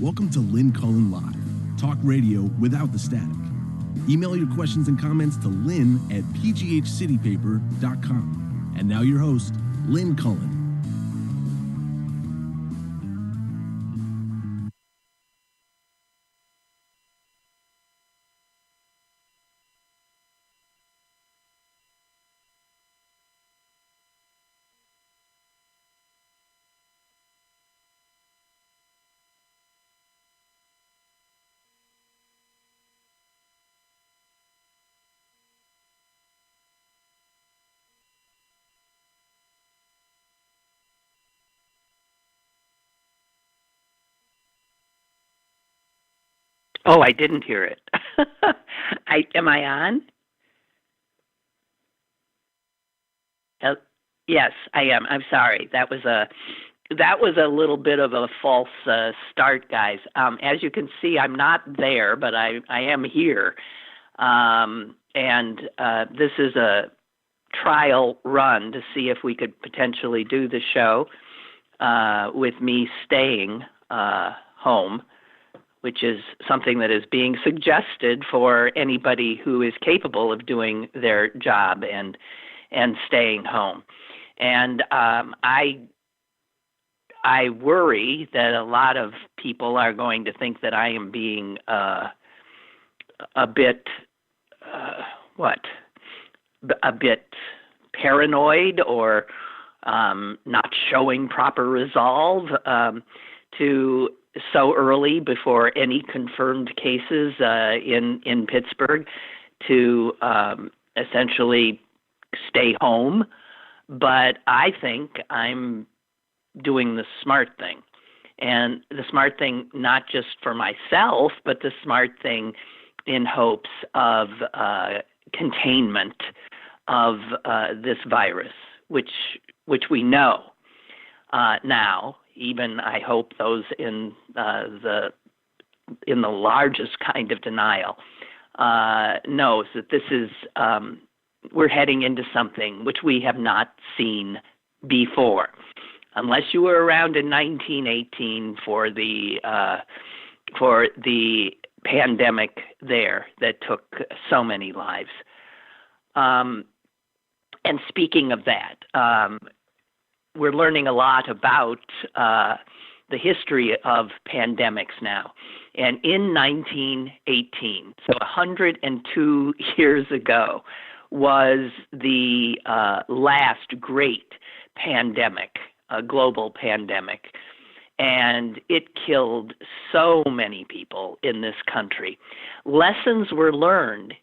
Welcome to Lynn Cullen Live, talk radio without the static. Email your questions and comments to lynn@pghcitypaper.com. And now your host, Lynn Cullen. Oh, I didn't hear it. Am I on? Yes, I am. I'm sorry. That was a little bit of a false start, guys. As you can see, I'm not there, but I am here, and this is a trial run to see if we could potentially do the show with me staying home, which is something that is being suggested for anybody who is capable of doing their job and staying home. And I worry that a lot of people are going to think that I am being a bit paranoid or not showing proper resolve to so early before any confirmed cases in Pittsburgh to essentially stay home. But I think I'm doing the smart thing. And the smart thing not just for myself, but the smart thing in hopes of containment of this virus, which we know now. Even I hope those in the largest kind of denial knows that this is we're heading into something which we have not seen before, unless you were around in 1918 for the pandemic there that took so many lives. And speaking of that. We're learning a lot about the history of pandemics now. And in 1918, so 102 years ago, was the last great pandemic, a global pandemic. And it killed so many people in this country. Lessons were learned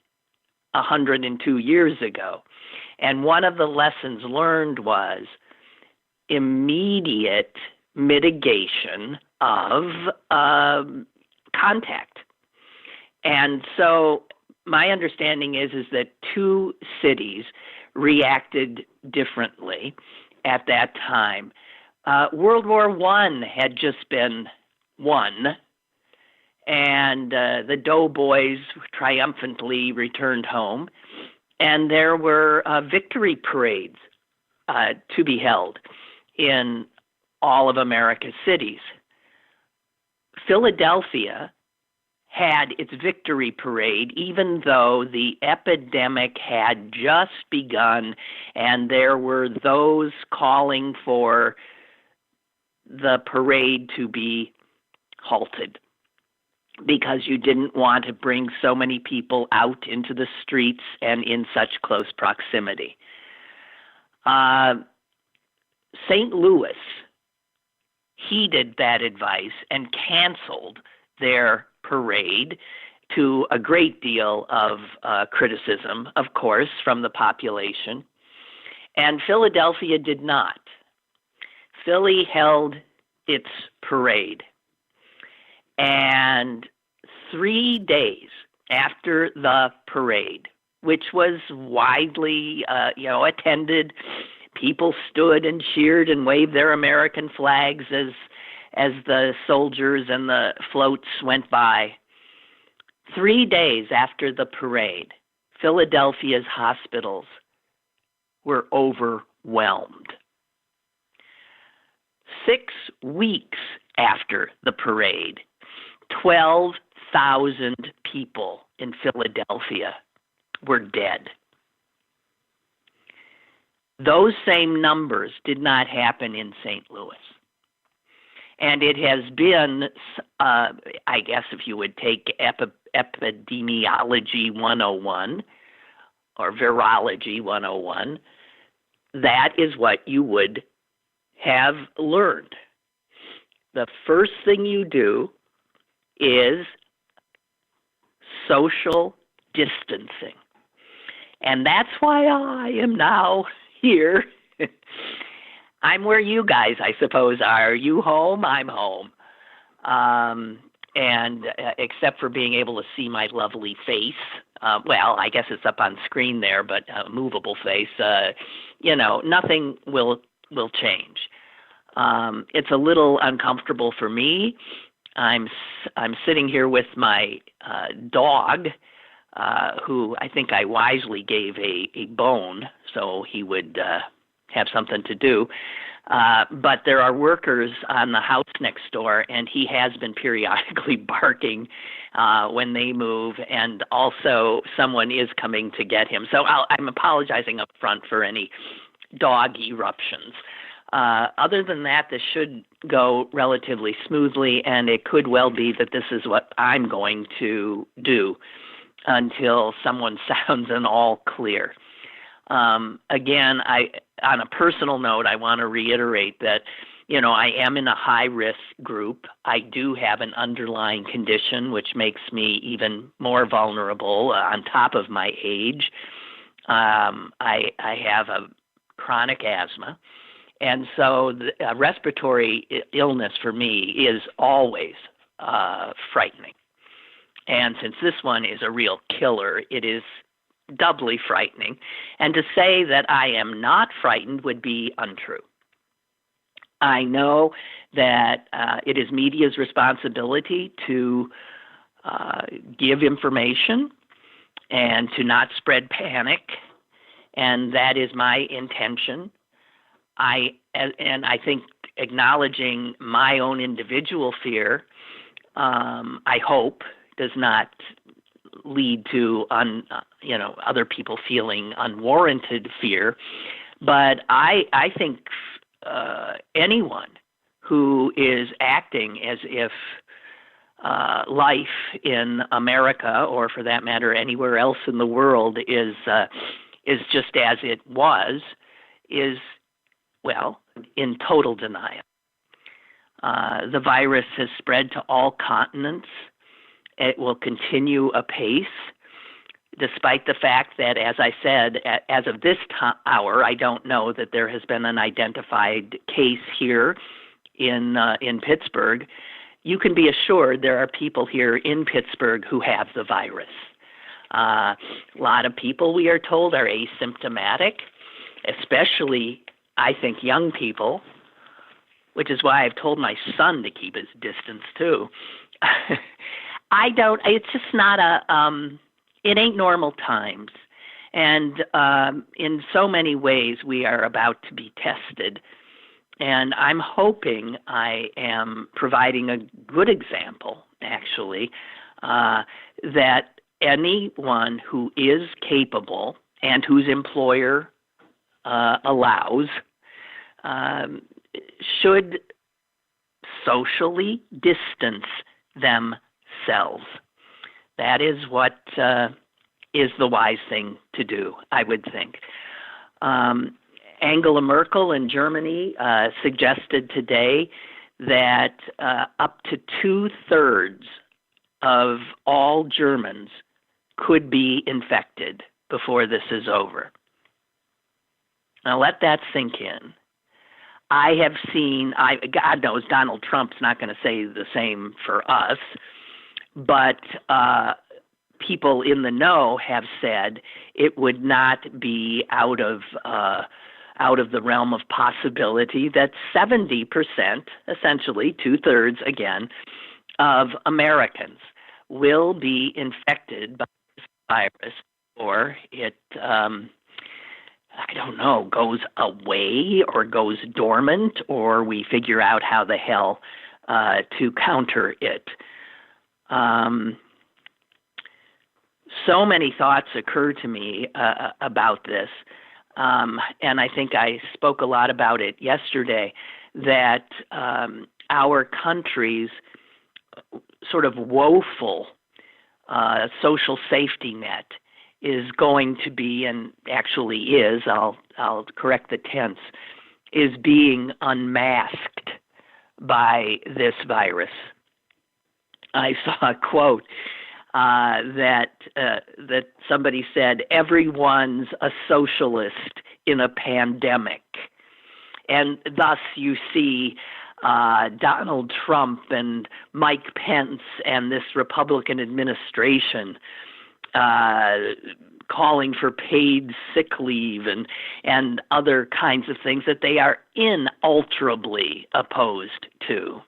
102 years ago. And one of the lessons learned was immediate mitigation of contact. And so my understanding is that two cities reacted differently at that time. World War I had just been won, and the doughboys triumphantly returned home, and there were victory parades to be held in all of America's cities. Philadelphia had its victory parade, even though the epidemic had just begun, and there were those calling for the parade to be halted because you didn't want to bring so many people out into the streets and in such close proximity. St. Louis heeded that advice and canceled their parade, to a great deal of criticism, of course, from the population. And Philadelphia did not. Philly held its parade. And 3 days after the parade, which was widely attended, people stood and cheered and waved their American flags as the soldiers and the floats went by. 3 days after the parade, Philadelphia's hospitals were overwhelmed. 6 weeks after the parade, 12,000 people in Philadelphia were dead. Those same numbers did not happen in St. Louis. And it has been, I guess if you would take epidemiology 101 or virology 101, that is what you would have learned. The first thing you do is social distancing. And that's why I am now here. I'm where you guys, I suppose, are. Are you home? I'm home. And except for being able to see my lovely face, well, I guess it's up on screen there, but movable face, nothing will change. It's a little uncomfortable for me. I'm sitting here with my dog, who I think I wisely gave a bone so he would have something to do. But there are workers on the house next door, and he has been periodically barking when they move, and also someone is coming to get him. So I'm apologizing up front for any dog eruptions. Other than that, this should go relatively smoothly, and it could well be that this is what I'm going to do until someone sounds an all clear. Again, on a personal note, I want to reiterate that, I am in a high-risk group. I do have an underlying condition, which makes me even more vulnerable on top of my age. I have a chronic asthma. And so respiratory illness for me is always frightening. And since this one is a real killer, it is doubly frightening. And to say that I am not frightened would be untrue. I know that it is media's responsibility to give information and to not spread panic, and that is my intention. I think acknowledging my own individual fear, I hope, does not lead to other people feeling unwarranted fear. But I think anyone who is acting as if life in America, or for that matter anywhere else in the world, is just as it was, is, well, in total denial. The virus has spread to all continents. It will continue apace, despite the fact that, as I said, as of this hour, I don't know that there has been an identified case here in Pittsburgh. You can be assured there are people here in Pittsburgh who have the virus. A lot of people, we are told, are asymptomatic, especially, I think, young people, which is why I've told my son to keep his distance too. It's just not it ain't normal times. And in so many ways, we are about to be tested. And I'm hoping I am providing a good example, actually, that anyone who is capable and whose employer allows should socially distance themselves. That is what is the wise thing to do, I would think. Angela Merkel in Germany suggested today that up to 2/3 of all Germans could be infected before this is over. Now let that sink in. I have seen, God knows Donald Trump's not going to say the same for us, but people in the know have said it would not be out of the realm of possibility that 70%, essentially 2/3 again, of Americans will be infected by this virus, or it goes away or goes dormant, or we figure out how the hell to counter it. So many thoughts occur to me about this, and I think I spoke a lot about it yesterday, that our country's sort of woeful social safety net is going to be, and actually is, I'll correct the tense, is being unmasked by this virus. I saw a quote that somebody said, "Everyone's a socialist in a pandemic," and thus you see Donald Trump and Mike Pence and this Republican administration calling for paid sick leave and other kinds of things that they are inalterably opposed to.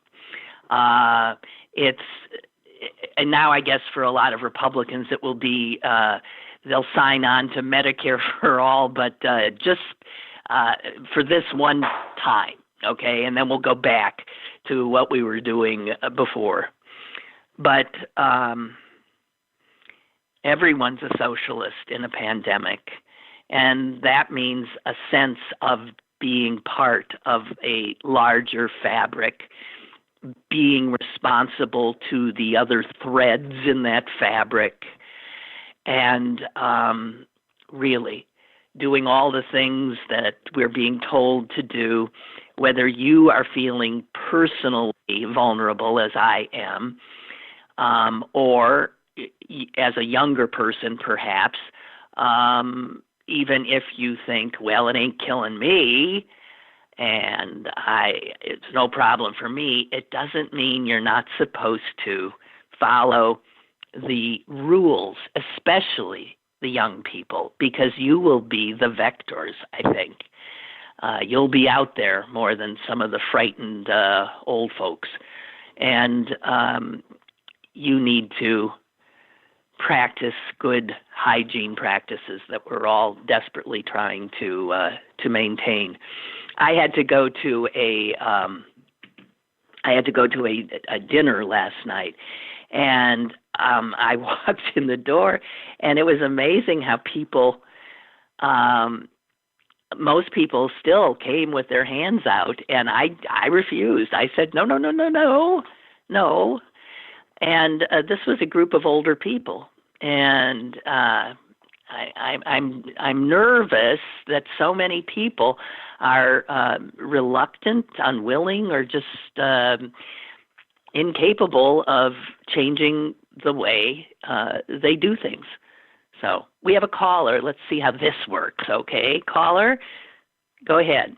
And now I guess for a lot of Republicans it will be they'll sign on to Medicare for all, but just for this one time, okay? And then we'll go back to what we were doing before. But everyone's a socialist in a pandemic, and that means a sense of being part of a larger fabric, being responsible to the other threads in that fabric, and really doing all the things that we're being told to do, whether you are feeling personally vulnerable, as I am, or as a younger person perhaps, even if you think, well, it ain't killing me, and it's no problem for me, it doesn't mean you're not supposed to follow the rules, especially the young people, because you will be the vectors, I think. You'll be out there more than some of the frightened old folks. And you need to practice good hygiene practices that we're all desperately trying to maintain. I had to go to a dinner last night, and I walked in the door, and it was amazing how people, most people still came with their hands out, and I refused. I said, no. And this was a group of older people, and I'm nervous that so many people are reluctant, unwilling, or just incapable of changing the way they do things. So we have a caller. Let's see how this works, okay? Caller, go ahead.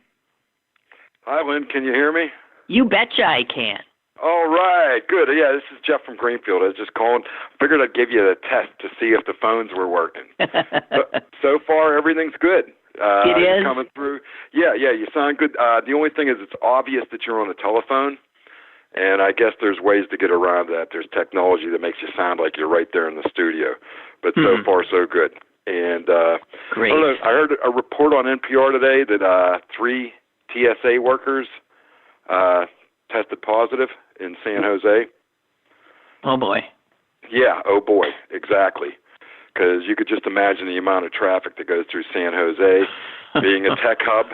Hi, Lynn. Can you hear me? You betcha I can. All right. Good. Yeah, this is Jeff from Greenfield. I was just calling. Figured I'd give you a test to see if the phones were working. So far, everything's good. It is? You're coming through. Yeah, you sound good. The only thing is it's obvious that you're on the telephone, and I guess there's ways to get around that. There's technology that makes you sound like you're right there in the studio. But so far, so good. And great. I heard a report on NPR today that 3 TSA workers tested positive in San Jose. Oh, boy. Yeah, oh, boy, exactly. Because you could just imagine the amount of traffic that goes through San Jose, being a tech hub,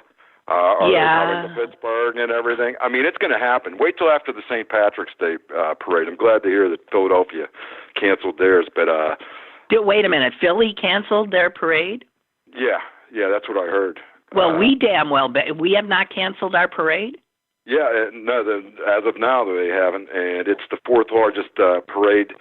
or coming to Pittsburgh and everything. I mean, it's going to happen. Wait till after the St. Patrick's Day parade. I'm glad to hear that Philadelphia canceled theirs, but... wait a minute. Philly canceled their parade? Yeah, that's what I heard. Well, we damn well... we have not canceled our parade? Yeah, no, as of now, they haven't. And it's the 4th largest parade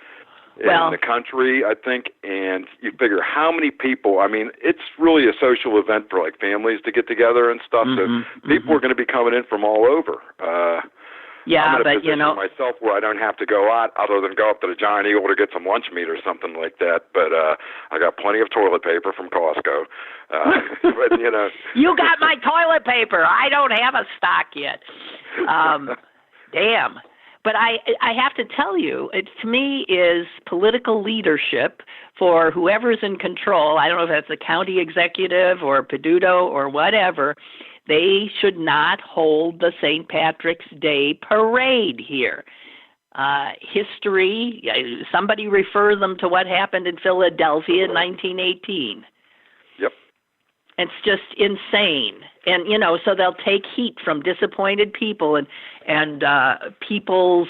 in the country, I think. And you figure how many people... I mean, it's really a social event for, like, families to get together and stuff. So people are going to be coming in from all over. I'm in a position myself where I don't have to go out other than go up to the Giant Eagle to get some lunch meat or something like that. But I got plenty of toilet paper from Costco. But, You got my toilet paper. I don't have a stock yet. Damn. But I have to tell you, it to me is political leadership for whoever's in control. I don't know if that's the county executive or Peduto or whatever. They should not hold the St. Patrick's Day parade here. history. Somebody refer them to what happened in Philadelphia in 1918. Yep. It's just insane. And, so they'll take heat from disappointed people, and people's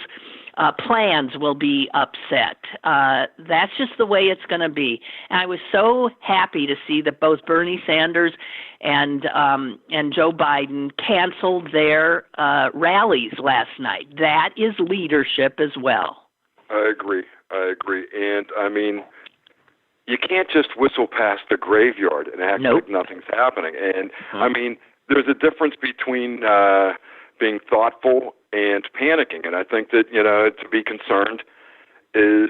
plans will be upset. That's just the way it's going to be. And I was so happy to see that both Bernie Sanders and Joe Biden canceled their rallies last night. That is leadership as well. I agree. And, I mean, you can't just whistle past the graveyard and act like nothing's happening. And, I mean, there's a difference between being thoughtful and panicking. And I think that, to be concerned is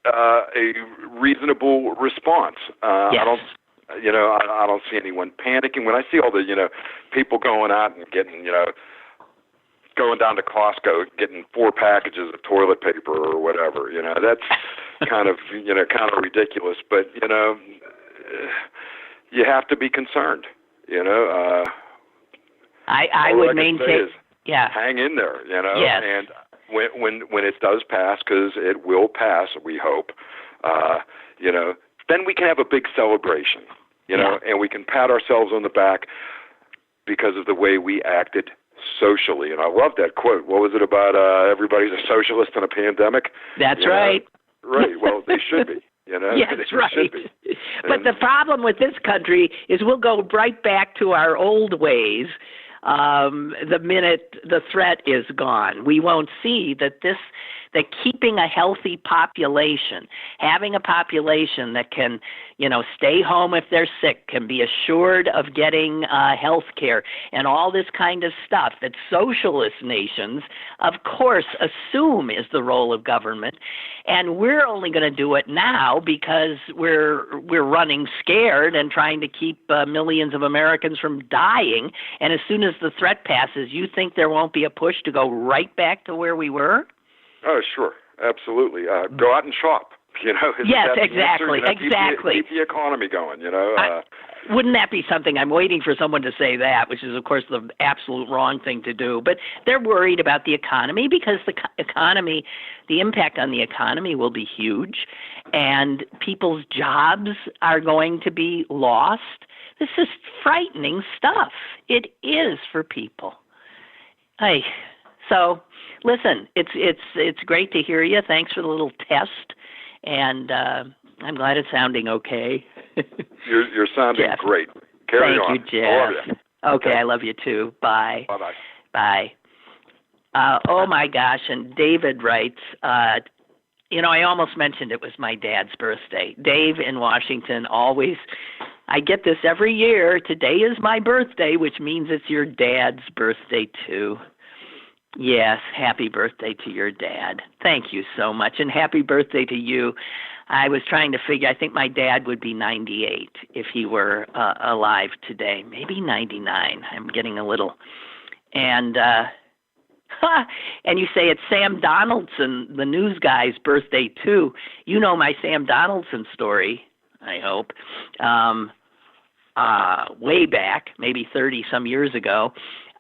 a reasonable response. Yes. I don't see anyone panicking. When I see all the, people going out and getting, going down to Costco, getting 4 packages of toilet paper or whatever, that's kind of ridiculous. But, you have to be concerned, I would maintain, hang in there, Yes. And when it does pass, because it will pass, we hope, then we can have a big celebration, and we can pat ourselves on the back because of the way we acted socially. And I love that quote. What was it about everybody's a socialist in a pandemic? That's right. Right. Well, they should be. Yes, right. But the problem with this country is we'll go right back to our old ways the minute the threat is gone. We won't see that keeping a healthy population, having a population that can, stay home if they're sick, can be assured of getting health care and all this kind of stuff that socialist nations, of course, assume is the role of government. And we're only going to do it now because we're running scared and trying to keep millions of Americans from dying. And as soon as the threat passes, you think there won't be a push to go right back to where we were? Oh, sure. Absolutely. Go out and shop. Yes, exactly. Exactly. Keep the economy going, Wouldn't that be something? I'm waiting for someone to say that, which is, of course, the absolute wrong thing to do. But they're worried about the economy because the impact on the economy will be huge, and people's jobs are going to be lost. This is frightening stuff. It is for people. So, listen, it's great to hear you. Thanks for the little test, and I'm glad it's sounding okay. You're sounding Jeff. Great. Carry on. Thank you, Jeff. I love you. Okay, I love you too. Bye. Bye-bye. Bye. Oh my gosh! And David writes, I almost mentioned it was my dad's birthday. Dave in Washington always. I get this every year. Today is my birthday, which means it's your dad's birthday too. Yes, happy birthday to your dad. Thank you so much, and happy birthday to you. I was trying to figure, I think my dad would be 98 if he were alive today, maybe 99. I'm getting a little. And and you say it's Sam Donaldson, the news guy's birthday too. You know my Sam Donaldson story, I hope. Way back, maybe 30-some years ago,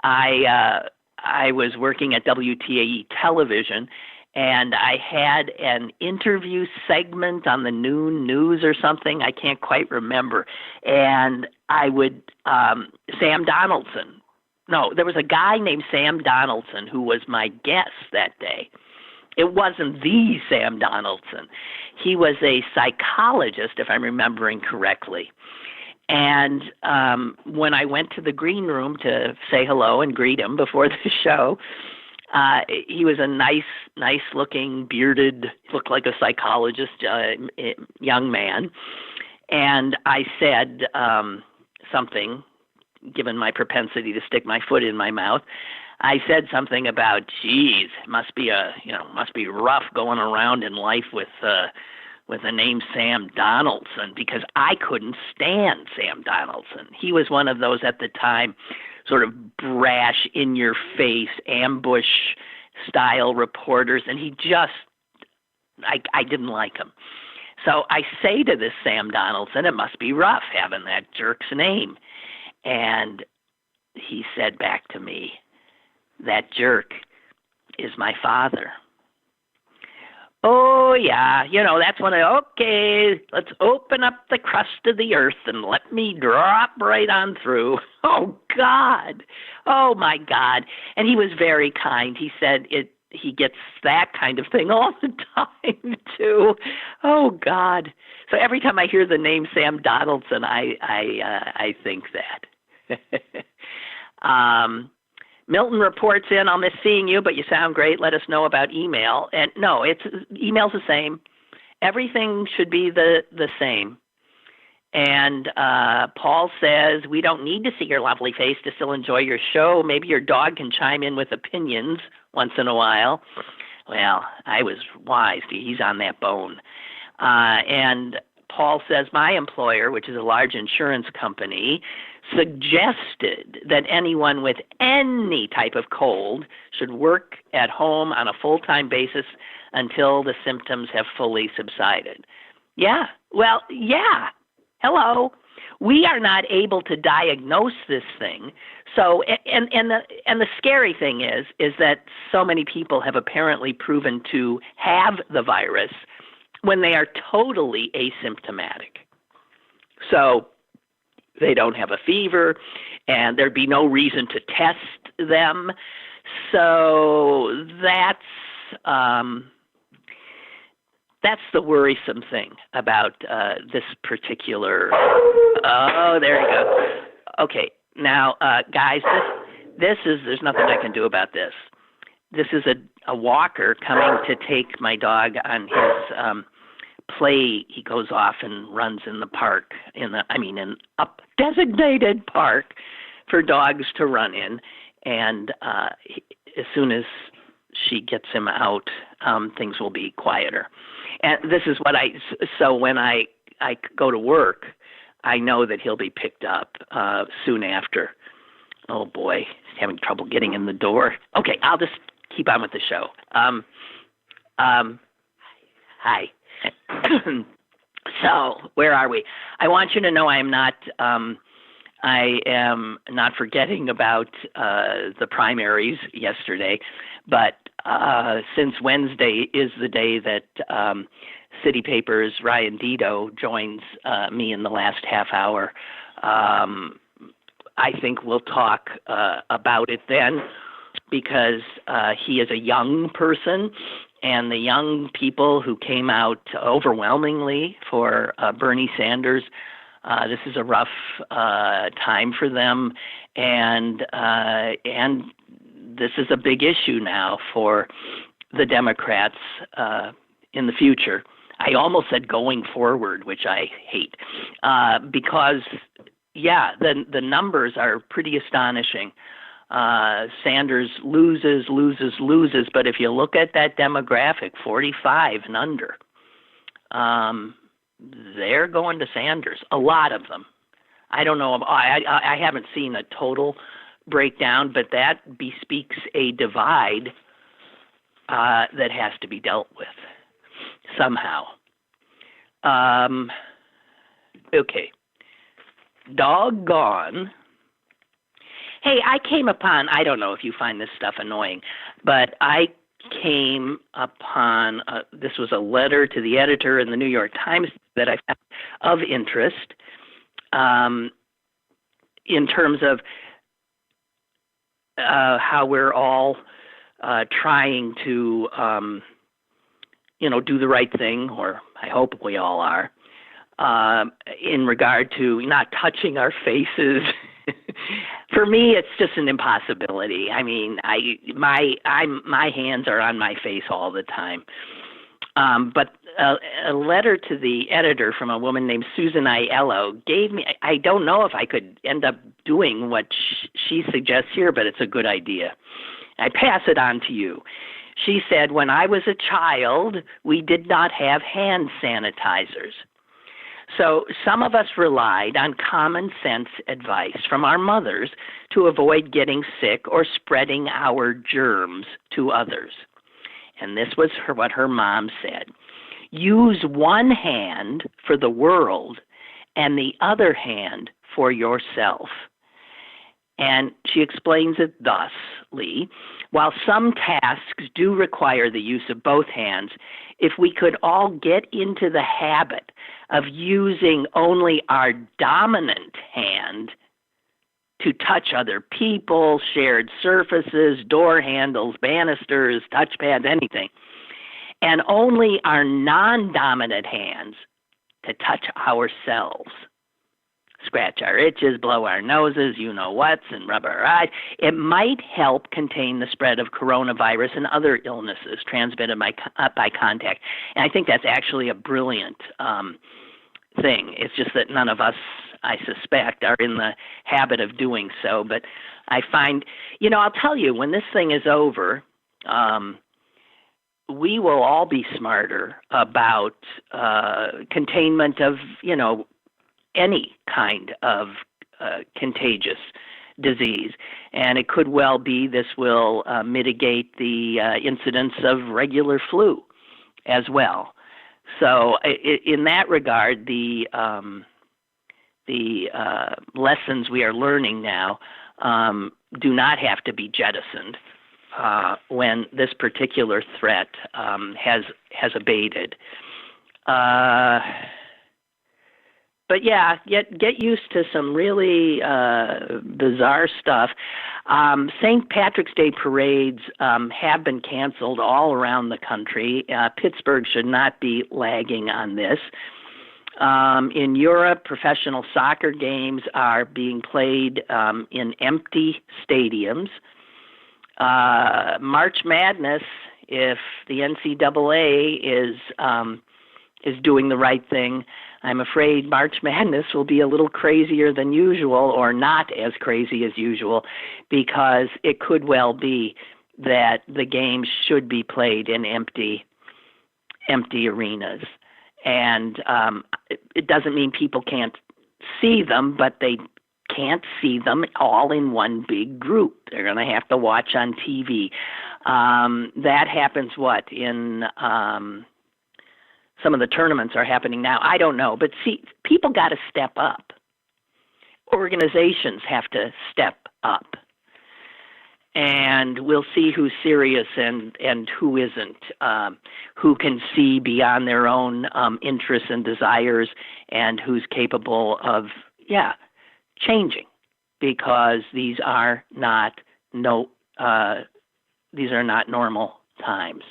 I was working at WTAE television, and I had an interview segment on the noon news or something. I can't quite remember. And I would, Sam Donaldson. No, there was a guy named Sam Donaldson who was my guest that day. It wasn't the Sam Donaldson. He was a psychologist, if I'm remembering correctly. And when I went to the green room to say hello and greet him before the show, he was a nice-looking, bearded, looked like a psychologist, young man. And I said something, given my propensity to stick my foot in my mouth. I said something about, geez, must be rough going around in life with the name Sam Donaldson, because I couldn't stand Sam Donaldson. He was one of those at the time sort of brash, in-your-face, ambush-style reporters, and I didn't like him. So I say to this Sam Donaldson, it must be rough having that jerk's name. And he said back to me, that jerk is my father. Oh, yeah. That's when okay, let's open up the crust of the earth and let me drop right on through. Oh, God. Oh, my God. And he was very kind. He said he gets that kind of thing all the time, too. Oh, God. So every time I hear the name Sam Donaldson, I think that. Milton reports in, I'll miss seeing you, but you sound great. Let us know about email. And no, email's the same. Everything should be the same. And Paul says, we don't need to see your lovely face to still enjoy your show. Maybe your dog can chime in with opinions once in a while. Well, I was wise. He's on that bone. And Paul says, my employer, which is a large insurance company, suggested that anyone with any type of cold should work at home on a full-time basis until the symptoms have fully subsided. Yeah, well, yeah. Hello. We are not able to diagnose this thing. So, and the scary thing is that so many people have apparently proven to have the virus when they are totally asymptomatic. So they don't have a fever, and there'd be no reason to test them. So that's the worrisome thing about this particular. Oh, there you go. Okay, now, guys, this is. There's nothing I can do about this. This is a walker coming to take my dog on his play. He goes off and runs in the park, in a designated park for dogs to run in. And as soon as she gets him out, things will be quieter. And this is what so when I go to work, I know that he'll be picked up soon after. Oh boy, he's having trouble getting in the door. Okay, I'll just keep on with the show. Hi. So, where are we? I want you to know I am not forgetting about the primaries yesterday, but since Wednesday is the day that City Paper's Ryan Dito joins me in the last half hour, I think we'll talk about it then, because he is a young person, and the young people who came out overwhelmingly for Bernie Sanders, this is a rough time for them, and this is a big issue now for the Democrats in the future. I almost said going forward, which I hate, because, yeah, the numbers are pretty astonishing. Sanders loses, but if you look at that demographic, 45 and under, they're going to Sanders, a lot of them. I don't know, I haven't seen a total breakdown, but that bespeaks a divide that has to be dealt with somehow. Okay. Doggone. Hey, I came upon, I don't know if you find this stuff annoying, but I came upon, this was a letter to the editor in the New York Times that I found of interest in terms of how we're all trying to, do the right thing, or I hope we all are, in regard to not touching our faces. For me, it's just an impossibility. I mean, my hands are on my face all the time. But a letter to the editor from a woman named Susan Aiello gave me, I don't know if I could end up doing what she suggests here, but it's a good idea. I pass it on to you. She said, when I was a child, we did not have hand sanitizers. So some of us relied on common sense advice from our mothers to avoid getting sick or spreading our germs to others. And this was what her mom said. Use one hand for the world and the other hand for yourself. And she explains it thusly: while some tasks do require the use of both hands, if we could all get into the habit of using only our dominant hand to touch other people, shared surfaces, door handles, banisters, touchpads, anything, and only our non-dominant hands to touch ourselves, scratch our itches, blow our noses, you-know-whats, and rub our eyes, it might help contain the spread of coronavirus and other illnesses transmitted by contact. And I think that's actually a brilliant thing. It's just that none of us, I suspect, are in the habit of doing so. But I find, I'll tell you, when this thing is over, we will all be smarter about containment of, any kind of contagious disease. And it could well be this will mitigate the incidence of regular flu as well. So in that regard, the lessons we are learning now do not have to be jettisoned when this particular threat has abated. But yeah, get used to some really bizarre stuff. St. Patrick's Day parades have been canceled all around the country. Pittsburgh should not be lagging on this. In Europe, professional soccer games are being played in empty stadiums. March Madness, if the NCAA is doing the right thing, I'm afraid March Madness will be a little crazier than usual, or not as crazy as usual, because it could well be that the games should be played in empty arenas. And it doesn't mean people can't see them, but they can't see them all in one big group. They're going to have to watch on TV. That happens, in some of the tournaments are happening now. I don't know. But see, people got to step up. Organizations have to step up. And we'll see who's serious and who isn't, who can see beyond their own interests and desires, and who's capable of, changing, because these are not normal times.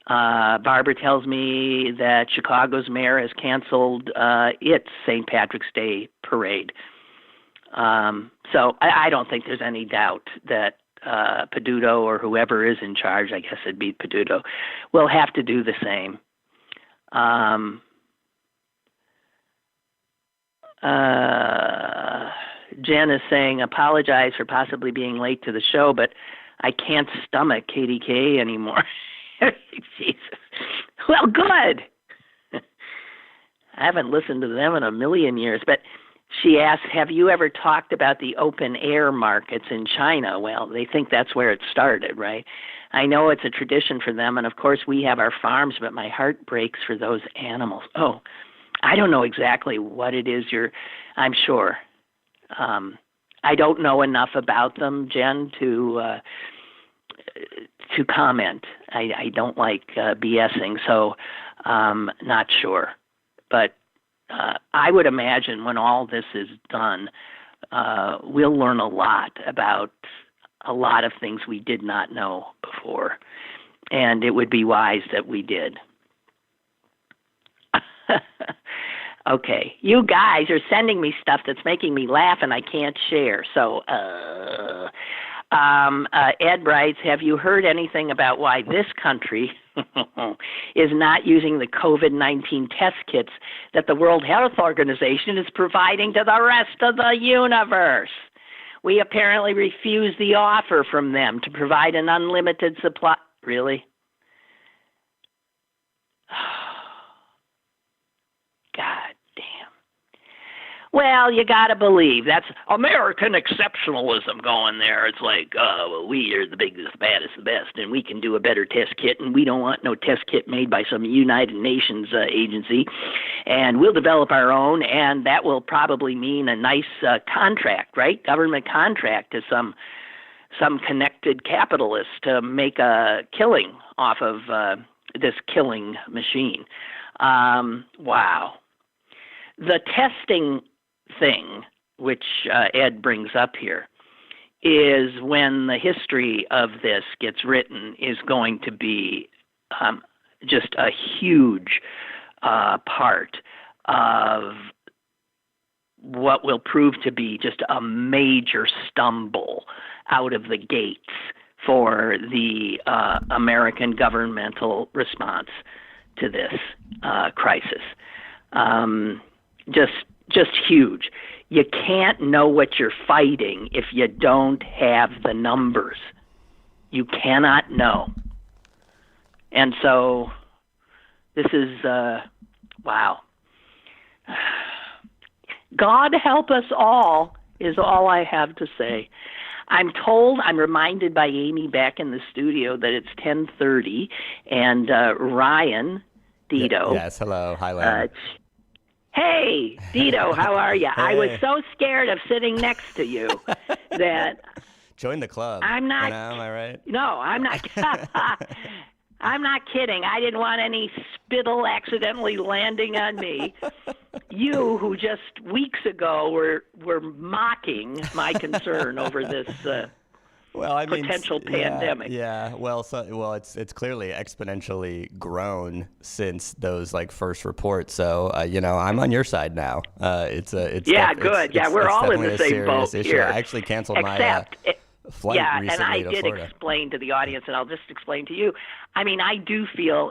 Barbara tells me that Chicago's mayor has canceled its St. Patrick's Day parade. So I don't think there's any doubt that Peduto, or whoever is in charge, I guess it'd be Peduto, will have to do the same. Jen is saying, apologize for possibly being late to the show, but I can't stomach KDKA anymore. Jesus. Well, good. I haven't listened to them in a million years, but she asked, have you ever talked about the open air markets in China? Well, they think that's where it started, right? I know it's a tradition for them, and of course we have our farms, but my heart breaks for those animals. Oh, I don't know exactly what it is I'm sure. I don't know enough about them, Jen, to comment. I don't like BSing, so not sure. But I would imagine when all this is done, we'll learn a lot about a lot of things we did not know before. And it would be wise that we did. Okay, you guys are sending me stuff that's making me laugh and I can't share. So, Ed writes, have you heard anything about why this country is not using the COVID-19 test kits that the World Health Organization is providing to the rest of the universe? We apparently refuse the offer from them to provide an unlimited supply. Really? God damn. Well, you got to believe that's American exceptionalism going there. It's like, well, we are the biggest, the baddest, the best, and we can do a better test kit, and we don't want no test kit made by some United Nations agency, and we'll develop our own, and that will probably mean a nice contract, right? Government contract to some connected capitalist to make a killing off of this killing machine. Wow. The testing thing, which Ed brings up here, is when the history of this gets written is going to be just a huge part of what will prove to be just a major stumble out of the gates for the American governmental response to this crisis. Just huge. You can't know what you're fighting if you don't have the numbers. You cannot know. And so this is, wow. God help us all is all I have to say. I'm reminded by Amy back in the studio that it's 10:30, and Ryan Dito. Yes, hello. Hi, Lynn. Hey, Dito, how are you? Hey. I was so scared of sitting next to you that join the club. I'm not. Am I right? No, I'm not. I'm not kidding. I didn't want any spittle accidentally landing on me. You, who just weeks ago were mocking my concern over this potential pandemic. Yeah. Well, it's clearly exponentially grown since those first reports. So I'm on your side now. It's good. We're all in the same boat issue. here. I actually canceled my flight recently and I to did Florida. explain to the audience, and I'll just explain to you. I mean, I do feel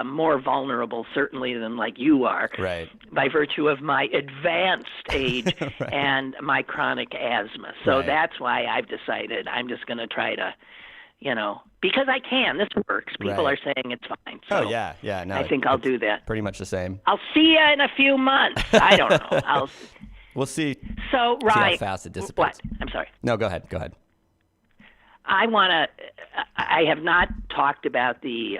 more vulnerable, certainly, than you are, right, by virtue of my advanced age right. and my chronic asthma. So right. That's why I've decided I'm just going to try to, because I can. This works. People right. are saying it's fine. So yeah. No, I think I'll do that. Pretty much the same. I'll see you in a few months. I don't know. We'll see. So, Ryan, right. See how fast it dissipates. What? I'm sorry. No, go ahead. I have not talked about the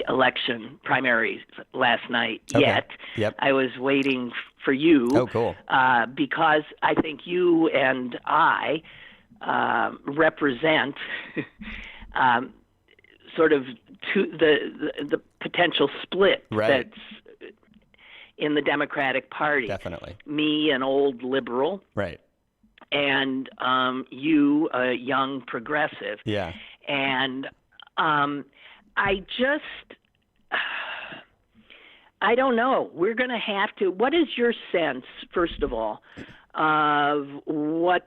election primaries last night yet. Yep. I was waiting for you. Oh, cool. Because I think you and I represent sort of the potential split right. that's in the Democratic Party. Definitely. Me, an old liberal. Right. And you, a young progressive. Yeah. And I don't know. We're going to have to. What is your sense, first of all, of what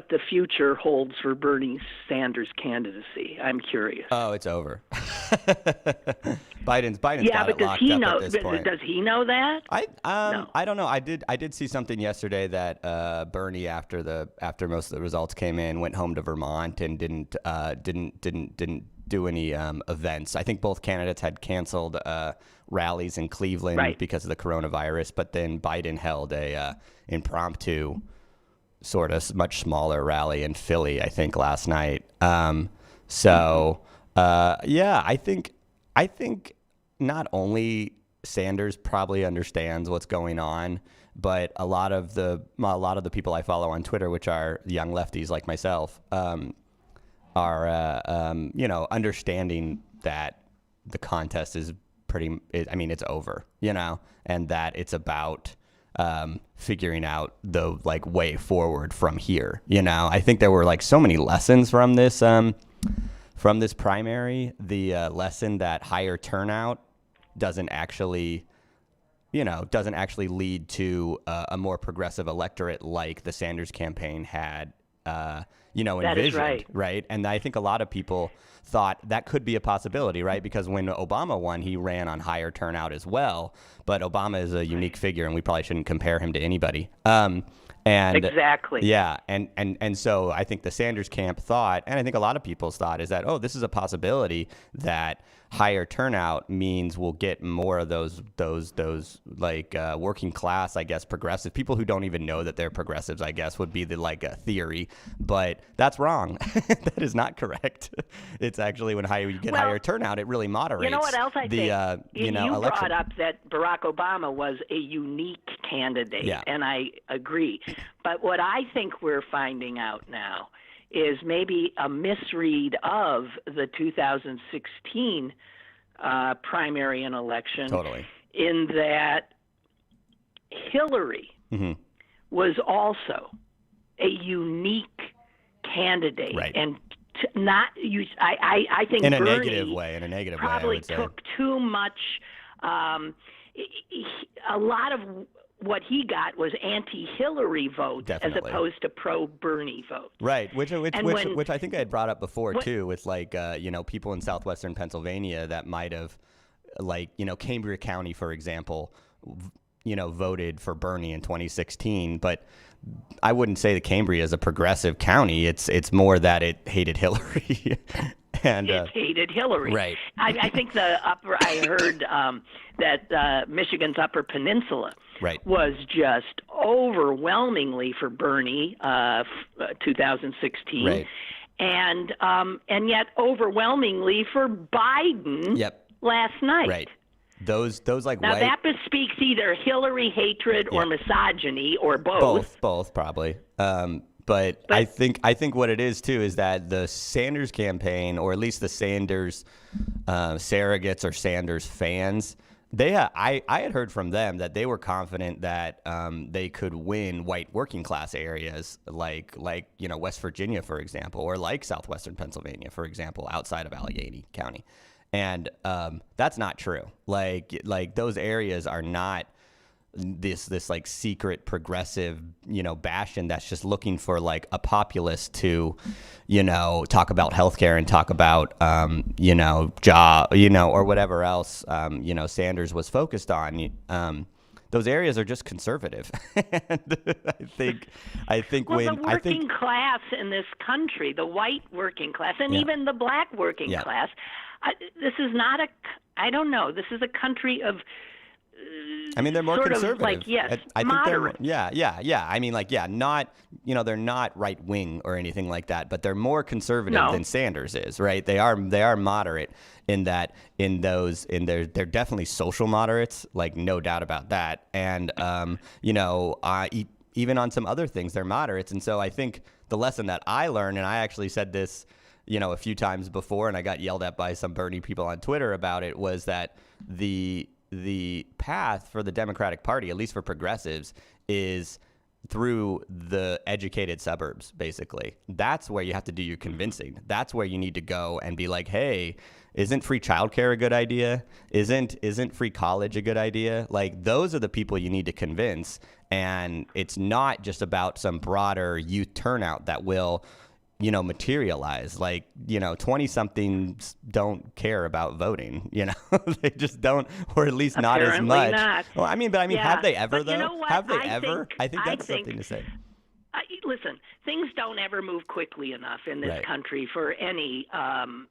the future holds for Bernie Sanders' candidacy? I'm curious. Oh, it's over. Biden's yeah, got but it does locked he up know? at this point. Does he know that? No. I don't know. I did see something yesterday that Bernie, after most of the results came in, went home to Vermont and didn't do any events. I think both candidates had canceled rallies in Cleveland right. because of the coronavirus, but then Biden held a impromptu, sort of much smaller rally in Philly, I think, last night. I think not only Sanders probably understands what's going on, but a lot of the people I follow on Twitter, which are young lefties like myself, are understanding that the contest is it's over, and that it's about figuring out the way forward from here. I think there were so many lessons from this primary. The lesson that higher turnout doesn't actually lead to a more progressive electorate like the Sanders campaign had envisioned, right? And I think a lot of people thought that could be a possibility, right? Because when Obama won, he ran on higher turnout as well, but Obama is a unique figure, and we probably shouldn't compare him to anybody. And exactly. Yeah. And so I think the Sanders camp thought, and I think a lot of people's thought, is that, oh, this is a possibility that higher turnout means we'll get more of those like working class, I guess, progressive people who don't even know that they're progressives, I guess, would be the like a theory. But that's wrong. That is not correct. It's actually when you get higher turnout, it really moderates. You know what else I think? You election. brought up that Barack Obama was a unique candidate, and I agree. But what I think we're finding out now is maybe a misread of the 2016 primary and election. Totally. In that Hillary was also a unique candidate, right. and not use. I think in a Bernie negative way. Probably I would say. took too much. A lot of what he got was anti-Hillary votes as opposed to pro-Bernie votes. Right, which I think I had brought up before too, with like people in southwestern Pennsylvania that might have, like Cambria County, for example, voted for Bernie in 2016, but I wouldn't say that Cambria is a progressive county. It's more that it hated Hillary. And it hated Hillary. Right. I think I heard that Michigan's Upper Peninsula was just overwhelmingly for Bernie, 2016, right. And yet overwhelmingly for Biden last night. Right. Those like now white... that bespeaks either Hillary hatred or misogyny or both. Both probably. But I think what it is too is that the Sanders campaign, or at least the Sanders surrogates or Sanders fans, I had heard from them that they were confident that they could win white working class areas like West Virginia, for example, or like southwestern Pennsylvania, for example, outside of Allegheny County, and that's not true. Like those areas are not this like secret progressive bastion that's just looking for like a populist to talk about healthcare and talk about job or whatever else Sanders was focused on. Those areas are just conservative. And I think the working class in this country, the white working class, and even the black working class, this is not this is a country of I mean, they're more conservative. I think moderate. I mean, not, they're not right wing or anything like that, but they're more conservative than Sanders is, right? They are moderate in that, they're definitely social moderates, like no doubt about that. And, even on some other things, they're moderates. And so I think the lesson that I learned, and I actually said this, a few times before, and I got yelled at by some Bernie people on Twitter about it, was that the path for the Democratic Party, at least for progressives, is through the educated suburbs, basically. That's where you have to do your convincing. That's where you need to go and be like, hey, isn't free childcare a good idea? Isn't free college a good idea? Like, those are the people you need to convince. And it's not just about some broader youth turnout that will materialize. 20-somethings don't care about voting, they just don't, or at least not as much. Not. Well, have they ever, but though? You know what? Have they ever? I think that's something to say. Listen, things don't ever move quickly enough in this country for any activist.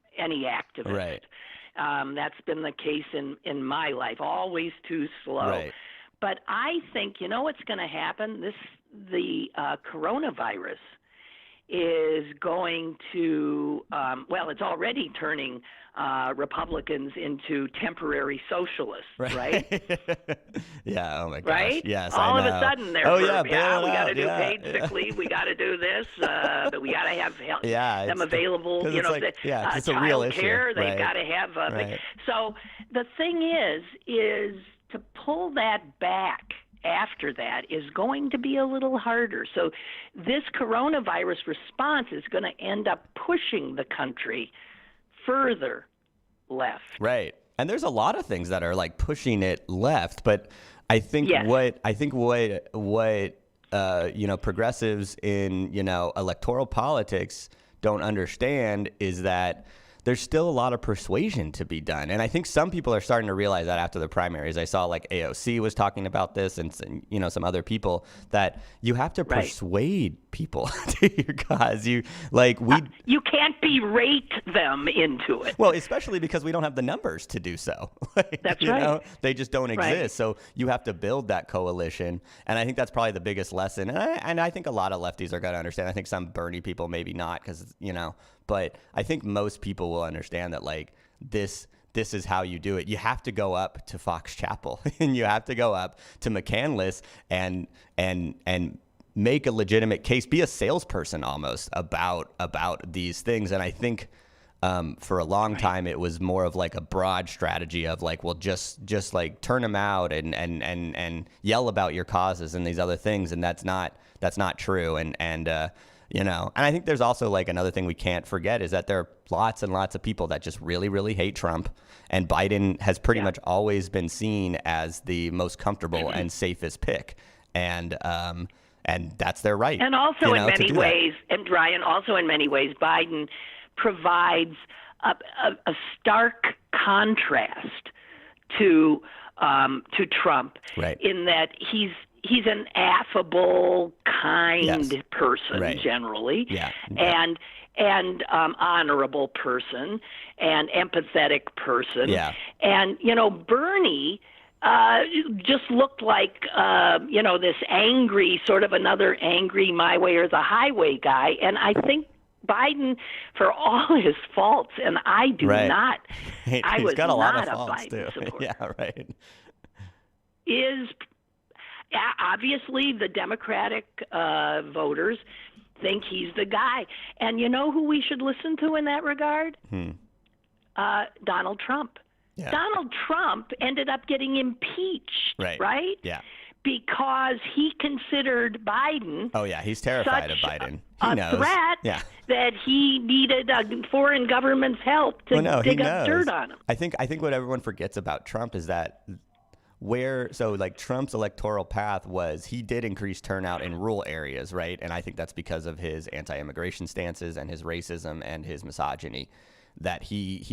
Right. That's been the case in my life, always too slow. Right. But I think, what's going to happen? The coronavirus is going to, it's already turning Republicans into temporary socialists, right? Yeah, oh my gosh. Right? Yes, all of a sudden they're we got to do paid sick leave, we got to do this, but we got to have them available, it's a real issue. Care, they've got to have So the thing is to pull that back after that is going to be a little harder. So this coronavirus response is going to end up pushing the country further left. Right. And there's a lot of things that are like pushing it left, but I think what progressives in, electoral politics don't understand is that there's still a lot of persuasion to be done. And I think some people are starting to realize that after the primaries. I saw like AOC was talking about this and some other people, that you have to persuade people to your cause. You can't berate them into it. Well, especially because we don't have the numbers to do so. That's right. They just don't exist. Right. So you have to build that coalition. And I think that's probably the biggest lesson. And I think a lot of lefties are going to understand. I think some Bernie people maybe not, because, but I think most people will understand that like this is how you do it. You have to go up to Fox Chapel and you have to go up to McCandless and make a legitimate case, be a salesperson almost about these things. And I think for a long time it was more of like a broad strategy of like, well, just like turn them out and yell about your causes and these other things, and that's not true. And I think there's also like another thing we can't forget is that there are lots and lots of people that just really, really hate Trump, and Biden has pretty much always been seen as the most comfortable and safest pick. And that's their right. And also in many ways, and Ryan, also in many ways, Biden provides a stark contrast to Trump, in that he's an affable, kind person generally, and honorable person, and empathetic person. Yeah. And Bernie just looked like this angry, sort of another angry my way or the highway guy. And I think Biden, for all his faults, and I do not, I was got a lot of faults Biden too. supporter. Yeah, right. Is obviously the Democratic voters think he's the guy. And you know who we should listen to in that regard? Donald Trump. Yeah. Donald Trump ended up getting impeached, right? Yeah. Because he considered Biden. Oh yeah, he's terrified of Biden. He knows. Threat that he needed a foreign government's help to dig up dirt on him. I think what everyone forgets about Trump is that Trump's electoral path was he did increase turnout in rural areas, right? And I think that's because of his anti-immigration stances and his racism and his misogyny. That he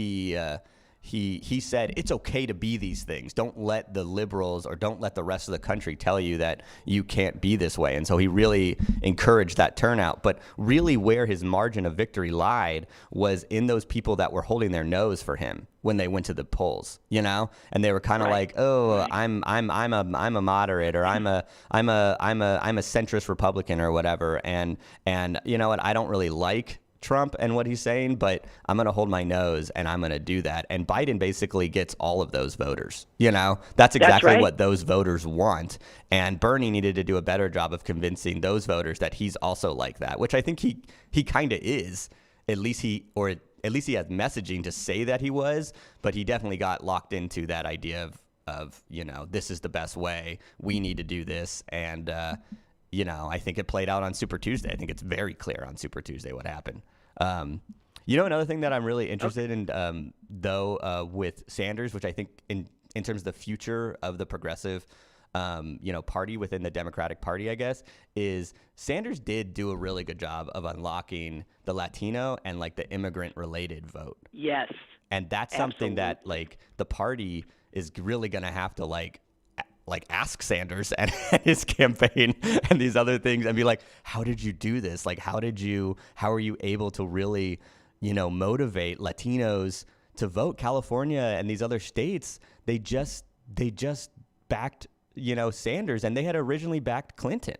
said it's okay to be these things. Don't let the liberals or don't let the rest of the country tell you that you can't be this way. And so he really encouraged that turnout. But really where his margin of victory lied was in those people that were holding their nose for him when they went to the polls, and they were kind of like, oh, I'm a moderate, or I'm a centrist Republican or whatever. And you know what? I don't really like Trump and what he's saying, but I'm going to hold my nose and I'm going to do that. And Biden basically gets all of those voters. That's exactly what those voters want. And Bernie needed to do a better job of convincing those voters that he's also like that, which I think he kind of is. At least he has messaging to say that he was, but he definitely got locked into that idea of this is the best way. We need to do this. And, I think it played out on Super Tuesday. I think it's very clear on Super Tuesday what happened. Another thing that I'm really interested in, with Sanders, which I think in terms of the future of the progressive, party within the Democratic Party, I guess, is Sanders did do a really good job of unlocking the Latino and like the immigrant related vote. Yes. And that's something that like the party is really going to have to like ask Sanders and his campaign and these other things and be like, how did you do this? Like, how are you able to really, motivate Latinos to vote? California and these other states, they just backed, Sanders, and they had originally backed Clinton,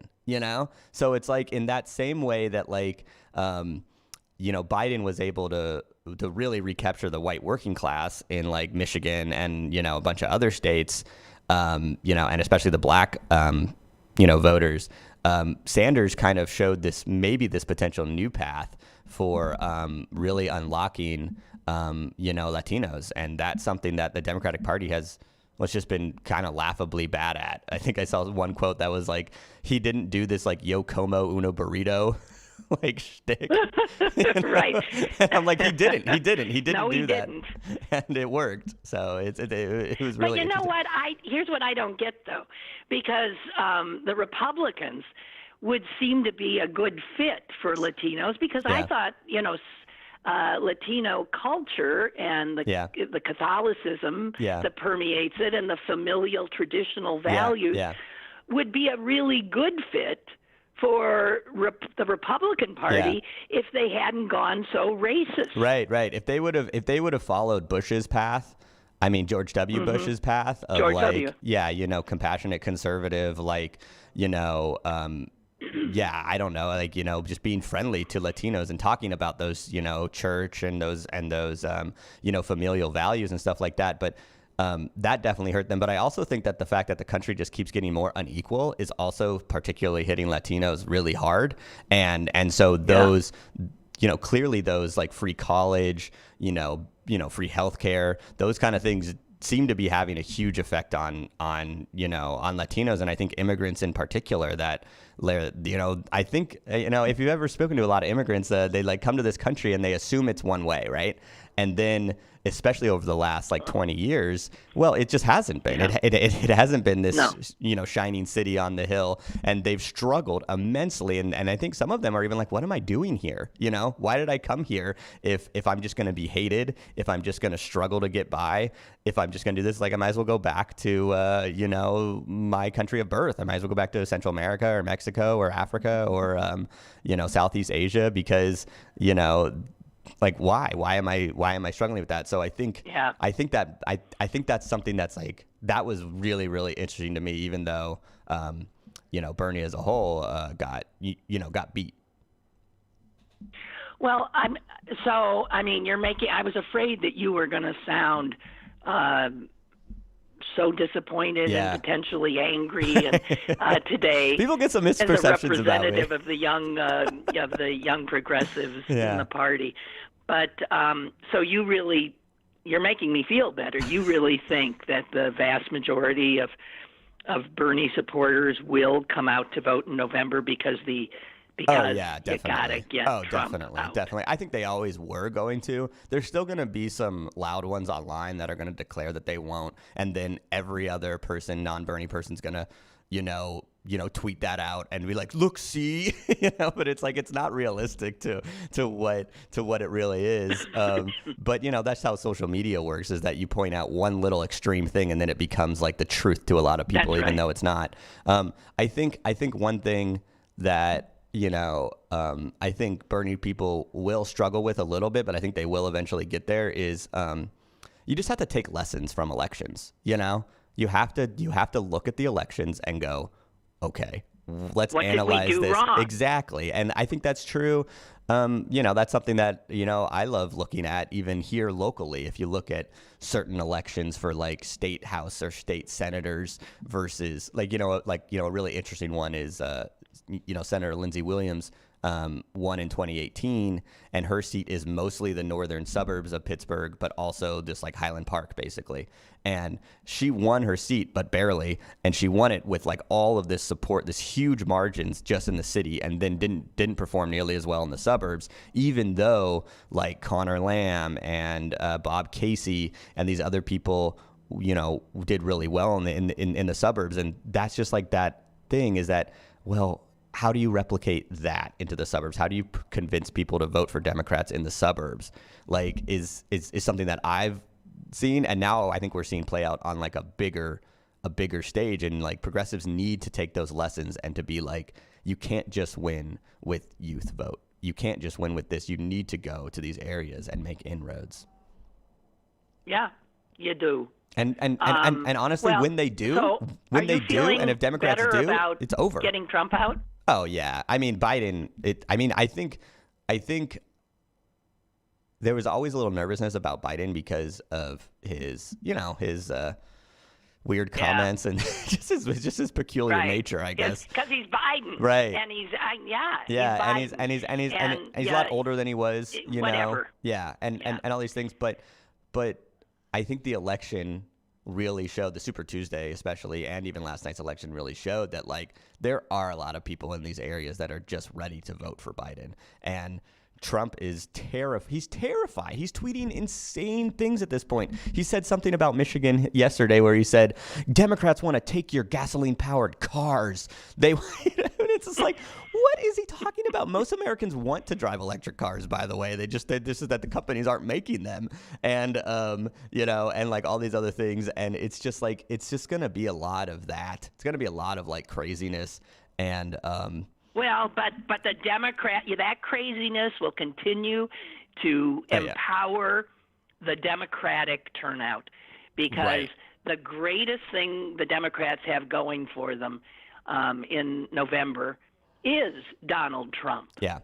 So it's like in that same way that like, Biden was able to really recapture the white working class in like Michigan and, a bunch of other states, and especially the black, voters. Sanders kind of showed this potential new path for really unlocking, Latinos. And that's something that the Democratic Party has just been kind of laughably bad at. I think I saw one quote that was like, he didn't do this like yo como uno burrito like shtick. Right. And I'm like, he didn't No, do he that. Didn't. And it worked. So it was really But you know interesting. what? Here's what I don't get, though, because the Republicans would seem to be a good fit for Latinos, because I thought, Latino culture and the Catholicism that permeates it and the familial traditional values would be a really good fit for the Republican Party if they hadn't gone so racist. Right. If they would have followed Bush's path, I mean George W. Bush's path of compassionate conservative, I don't know, just being friendly to Latinos and talking about those, church and those familial values and stuff like that. But that definitely hurt them. But I also think that the fact that the country just keeps getting more unequal is also particularly hitting Latinos really hard. And so those, clearly those like free college, free healthcare, those kind of things seem to be having a huge effect on Latinos. And I think immigrants in particular that, I think, if you've ever spoken to a lot of immigrants, they come to this country and they assume it's one way, right? And then, especially over the last 20 years, well, it just hasn't been. Yeah. It hasn't been this, shining city on the hill, and they've struggled immensely. And I think some of them are even like, what am I doing here? Why did I come here if I'm just going to be hated, if I'm just going to struggle to get by, if I'm just going to do this, I might as well go back to, my country of birth. I might as well go back to Central America or Mexico or Africa or, Southeast Asia because, why am I struggling with that? So I think that's something that's that was really, really interesting to me, even though Bernie as a whole got beat. Well, I was afraid that you were going to sound so disappointed and potentially angry and today. People get some misperceptions about me. As a representative of the young progressives in the party. But so you're making me feel better. You really think that the vast majority of Bernie supporters will come out to vote in November because you gotta get Trump out. Definitely. I think they always were going to. There's still going to be some loud ones online that are going to declare that they won't, and then every other person, non-Bernie person's going to, tweet that out and be like, look, see, but it's it's not realistic to what it really is. But that's how social media works, is that you point out one little extreme thing and then it becomes the truth to a lot of people, even though it's not. I think one thing that I think Bernie people will struggle with a little bit, but I think they will eventually get there, is you just have to take lessons from elections. You have to look at the elections and go, okay, let's analyze this. Wrong? Exactly. And I think that's true. That's something that, I love looking at even here locally. If you look at certain elections for state house or state senators versus a really interesting one is, Senator Lindsey Williams won in 2018, and her seat is mostly the northern suburbs of Pittsburgh, but also this Highland Park, basically. And she won her seat, but barely, and she won it with all of this support, this huge margins just in the city, and then didn't perform nearly as well in the suburbs, even though Connor Lamb and Bob Casey and these other people, did really well in the suburbs. And that's just that thing, is that, well, how do you replicate that into the suburbs? How do you convince people to vote for Democrats in the suburbs? Is something that I've seen, and now I think we're seeing play out on a bigger stage. And progressives need to take those lessons and to be you can't just win with youth vote. You can't just win with this. You need to go to these areas and make inroads. Yeah, you do. And honestly, when they do, and if Democrats do, it's over. Getting Trump out? Oh yeah, I mean Biden. I think there was always a little nervousness about Biden because of his weird comments and just his peculiar nature, I guess. Because he's Biden, right? And he's he's a lot older than he was, whatever. And all these things, but I think the election really showed, the Super Tuesday especially, and even last night's election really showed that there are a lot of people in these areas that are just ready to vote for Biden. And Trump is he's terrified. He's tweeting insane things at this point. He said something about Michigan yesterday where he said, Democrats want to take your gasoline-powered cars. It's just like, what is he talking about? Most Americans want to drive electric cars, by the way. This is that the companies aren't making them, and and like all these other things. And it's just like, it's just gonna be a lot of that. It's gonna be a lot of like craziness and. Well, but the that craziness will continue to empower the Democratic turnout, because the greatest thing the Democrats have going for them in November is Donald Trump. Yeah,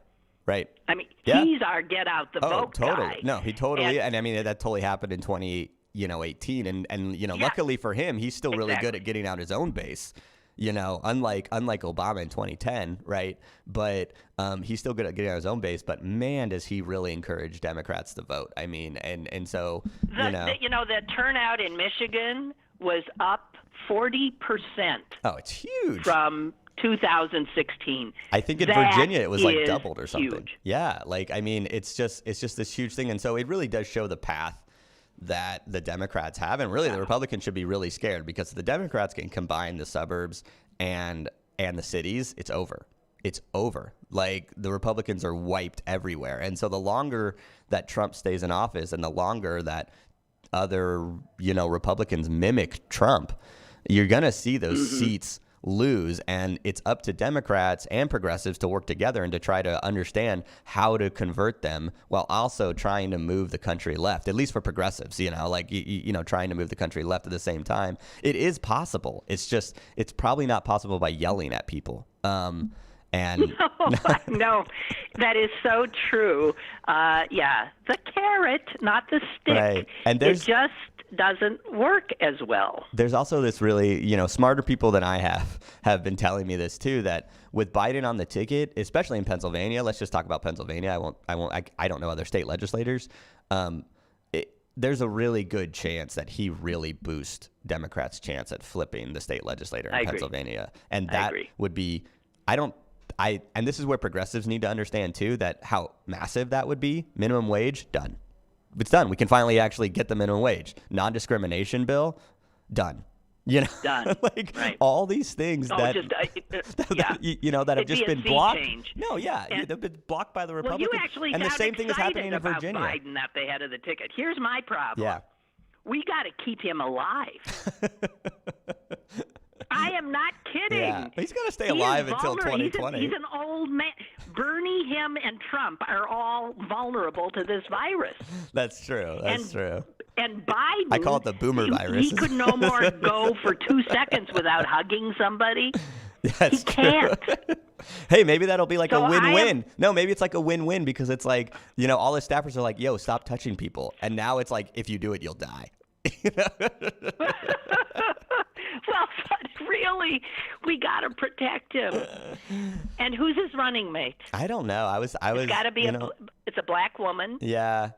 right. I mean, he's our get out the vote totally. guy. No, he totally. And I mean, that totally happened in 2018, and luckily for him, he's still really good at getting out his own base. Unlike Obama in 2010, right? But he's still good at getting out his own base. But man, does he really encourage Democrats to vote? I mean, and so the turnout in Michigan was up 40%. Oh, it's huge from 2016. I think in Virginia it was like doubled or something. Huge. Yeah, like I mean, it's just this huge thing, and so it really does show the path that the Democrats have, and really the Republicans should be really scared, because if the Democrats can combine the suburbs and the cities, it's over. It's over. Like, the Republicans are wiped everywhere. And so the longer that Trump stays in office and the longer that other, Republicans mimic Trump, you're going to see those seats lose, and it's up to Democrats and progressives to work together and to try to understand how to convert them while also trying to move the country left, at least for progressives, trying to move the country left at the same time. It is possible. It's probably not possible by yelling at people. No, that is so true. The carrot, not the stick. Right. And it just doesn't work as well. There's also this really, smarter people than I have been telling me this too, that with Biden on the ticket, especially in Pennsylvania, let's just talk about Pennsylvania. I don't know other state legislators. There's a really good chance that he really boosts Democrats' chance at flipping the state legislator in Pennsylvania. And that would be, and this is where progressives need to understand too, that how massive that would be. Minimum wage, done. It's done. We can finally actually get the minimum wage. Non-discrimination bill, done. Done. All these things that have just been blocked. Change. No, they've been blocked by the Republicans. Well, you actually and the same thing is happening in Virginia. Biden at the head of the ticket. Here's my problem. Yeah. We got to keep him alive. I am not kidding. Yeah. He's going to stay alive until 2020. He's an old man. Bernie, him, and Trump are all vulnerable to this virus. That's true. That's true. And Biden, I call it the boomer virus. He could no more go for 2 seconds without hugging somebody. He can't. Hey, maybe that'll be like a win-win. No, maybe it's like a win-win, because it's like, all the staffers are like, yo, stop touching people. And now it's like, if you do it, you'll die. Well, but really, we got to protect him. And who's his running mate? I don't know. It's got to be it's a black woman. Yeah.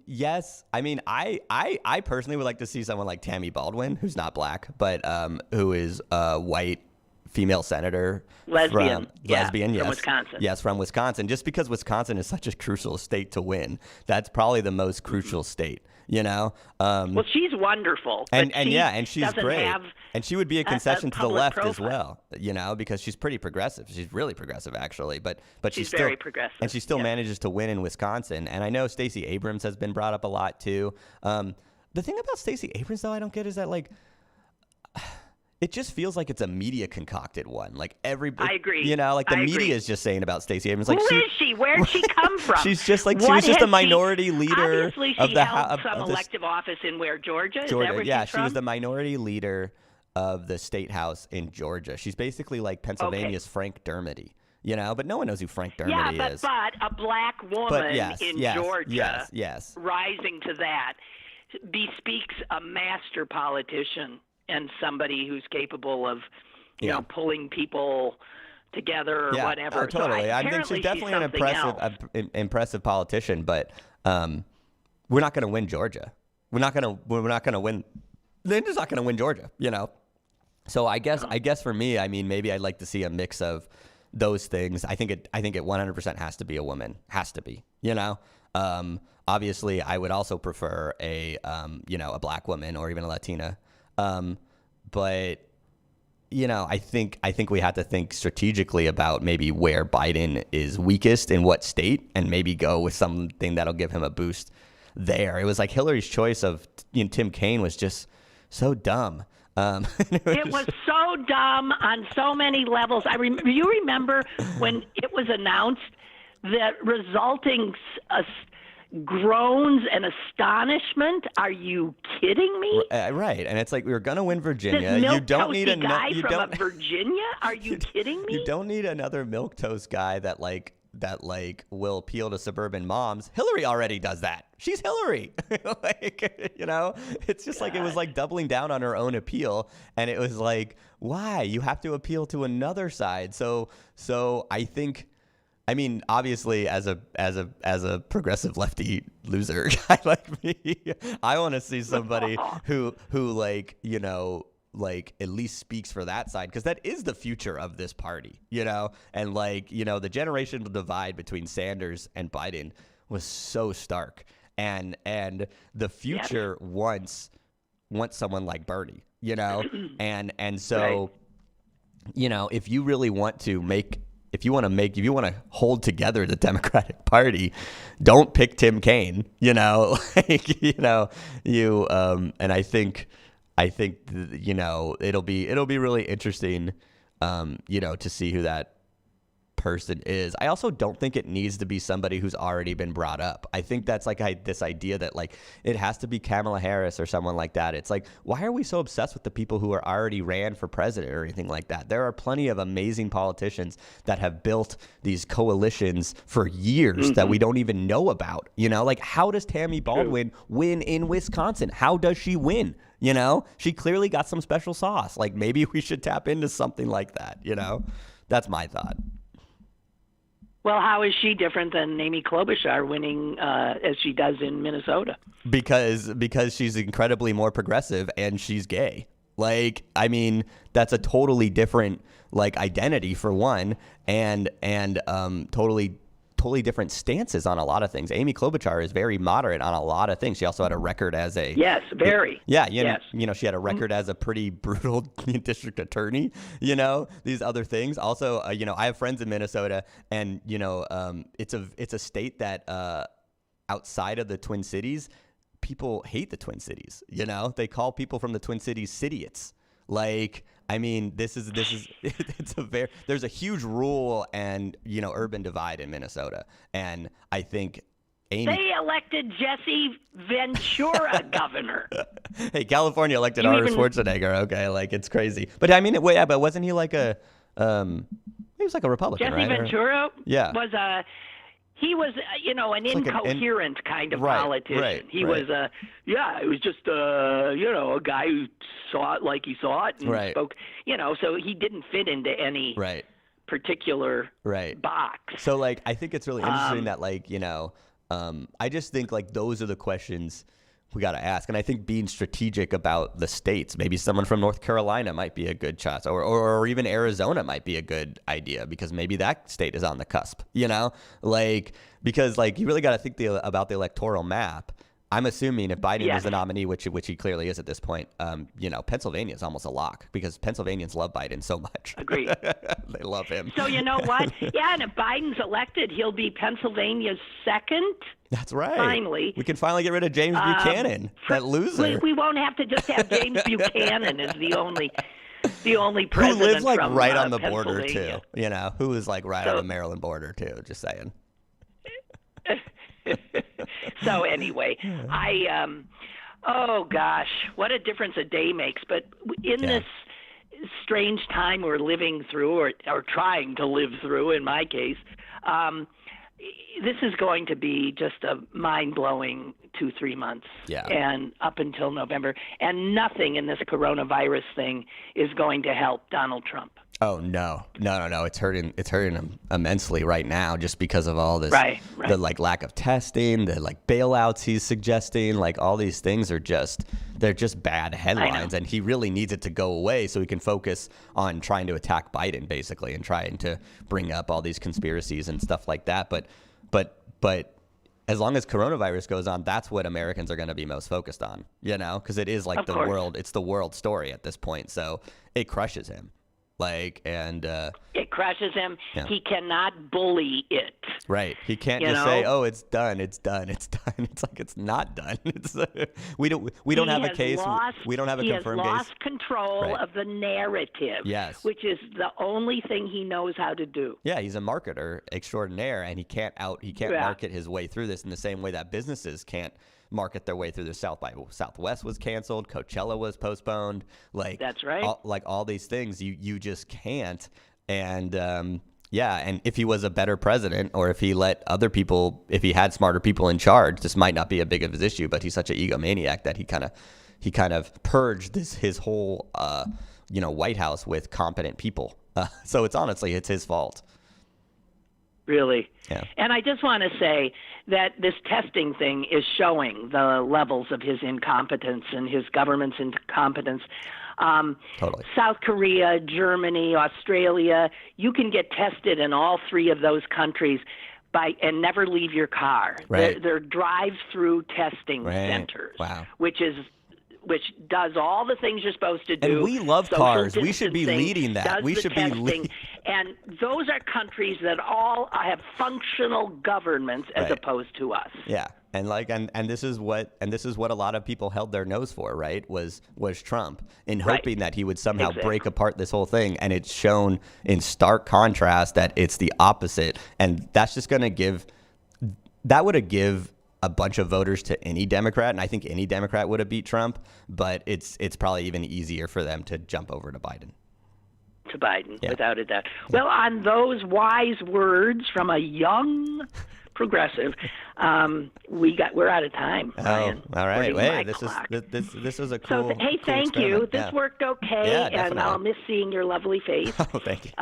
Yes. I personally would like to see someone like Tammy Baldwin, who's not black, but who is a white female senator. Lesbian, yes. From Wisconsin. Yes, from Wisconsin. Just because Wisconsin is such a crucial state to win, that's probably the most crucial state. Well, she's wonderful, and she's great, and she would be a concession to the left as well, because she's pretty progressive. She's really progressive, actually, but she's still very progressive, and she still manages to win in Wisconsin. And I know Stacey Abrams has been brought up a lot too. The thing about Stacey Abrams, though, I don't get is that it just feels like it's a media concocted one. Like I agree. The media is just saying about Stacey Abrams. Like, who is she? Where'd she come from? She's just like, she was just a minority leader of the House. Obviously, she held some elective office in Georgia? Georgia. She was the minority leader of the state house in Georgia. She's basically like Pennsylvania's Frank Dermody. But no one knows who Frank Dermody is. But a black woman in Georgia yes. rising to that bespeaks a master politician and somebody who's capable of, pulling people together or whatever. Oh, totally. So I think she's definitely an impressive politician, but we're not going to win Georgia. We're not going to win. They're just not going to win Georgia. So I guess for me, maybe I'd like to see a mix of those things. I think it 100% has to be a woman. Has to be. Obviously, I would also prefer a black woman or even a Latina. But I think we have to think strategically about maybe where Biden is weakest in what state, and maybe go with something that'll give him a boost there. It was like Hillary's choice of Tim Kaine was just so dumb. It was so dumb on so many levels. You remember when it was announced, that resulting groans and astonishment. Are you kidding me? Right, and it's like, we were gonna win Virginia. This You don't need a guy from Virginia. Are you kidding me? You don't need another milquetoast guy that will appeal to suburban moms. Hillary already does that. She's Hillary. It's just like, it was like doubling down on her own appeal, and it was like, why? You have to appeal to another side. So I think, I mean, obviously, as a progressive lefty loser guy like me, I want to see somebody who at least speaks for that side, because that is the future of this party, and the generational divide between Sanders and Biden was so stark, and the future wants someone like Bernie, and so, right. If you really want to if you want to hold together the Democratic Party, don't pick Tim Kaine, and I think it'll be really interesting, to see who that person is. I also don't think it needs to be somebody who's already been brought up. I think that's this idea that it has to be Kamala Harris or someone like that. It's like, why are we so obsessed with the people who are already ran for president or anything like that? There are plenty of amazing politicians that have built these coalitions for years that we don't even know about. How does Tammy Baldwin win in Wisconsin? How does she win? She clearly got some special sauce. Maybe we should tap into something like that. That's my thought. Well, how is she different than Amy Klobuchar winning as she does in Minnesota? Because she's incredibly more progressive and she's gay. That's a totally different identity for one, and totally different stances on a lot of things. Amy Klobuchar is very moderate on a lot of things. She also had a record as a she had a record as a pretty brutal district attorney. These other things. Also, I have friends in Minnesota, and it's a state that outside of the Twin Cities, people hate the Twin Cities. They call people from the Twin Cities cityots. There's a huge rural and urban divide in Minnesota, and I think they elected Jesse Ventura governor. Hey, California elected Arnold Schwarzenegger. Okay, it's crazy, but but wasn't he he was a Republican, Jesse right? Ventura was a. He was, an incoherent kind of politician. Right, he was he was just, a guy who saw it like he saw it and spoke, so he didn't fit into any particular box. So, I think it's really interesting that, I just think, those are the questions we got to ask. And I think being strategic about the states, maybe someone from North Carolina might be a good choice, or even Arizona might be a good idea, because maybe that state is on the cusp, because you really got to think about the electoral map. I'm assuming if Biden is the nominee, which he clearly is at this point, Pennsylvania is almost a lock, because Pennsylvanians love Biden so much. Agreed. They love him. So you know what? Yeah, and if Biden's elected, he'll be Pennsylvania's second. That's right. Finally. We can finally get rid of James Buchanan, that loser. We won't have to just have James Buchanan as the only president who lives from, right on the border Pennsylvania. too. Who is right on the Maryland border too. Just saying. So anyway, oh gosh, what a difference a day makes. But in this strange time we're living through, or trying to live through, in my case, this is going to be just a mind-blowing 2-3 months, and up until November, and nothing in this coronavirus thing is going to help Donald Trump. Oh no! It's hurting him immensely right now, just because of all this, the lack of testing, the bailouts he's suggesting, all these things are they're just bad headlines, and he really needs it to go away so he can focus on trying to attack Biden, basically, and trying to bring up all these conspiracies and stuff like that. But as long as coronavirus goes on, that's what Americans are going to be most focused on, because it is the world, it's the world story at this point, so it crushes him. It crushes him. Yeah. He cannot bully it. Right. He can't just say, "Oh, it's done. It's done. It's done." It's like it's not done. It's we don't have a case. We don't have a confirmed case. He has lost control of the narrative. Yes. Which is the only thing he knows how to do. Yeah, he's a marketer extraordinaire, and he can't market his way through this in the same way that businesses can't market their way through the South by Southwest was canceled, Coachella was postponed, that's right. All these things you just can't. And and if he was a better president, or if he let if he had smarter people in charge, this might not be a big of his issue. But he's such an egomaniac that he kind of purged his whole White House with competent people. So it's his fault. Really. Yeah. And I just want to say that this testing thing is showing the levels of his incompetence and his government's incompetence. Totally. South Korea, Germany, Australia, you can get tested in all three of those countries and never leave your car. Right. They're drive-through testing centers, wow. which does all the things you're supposed to do. And we love cars. We should be leading that. We should be leading. And those are countries that all have functional governments as opposed to us. Yeah. And and this is what a lot of people held their nose for, right? Was Trump, in hoping that he would somehow break apart this whole thing, and it's shown in stark contrast that it's the opposite. And that's just going to give a bunch of voters to any Democrat, and I think any Democrat would have beat Trump, but it's probably even easier for them to jump over to Biden. Without a doubt. Well, on those wise words from a young progressive, we're out of time. Ryan. Oh, all right. Wait, this was a cool. So hey, cool thank experiment. you. This worked okay, and I'll miss seeing your lovely face. Oh, thank you.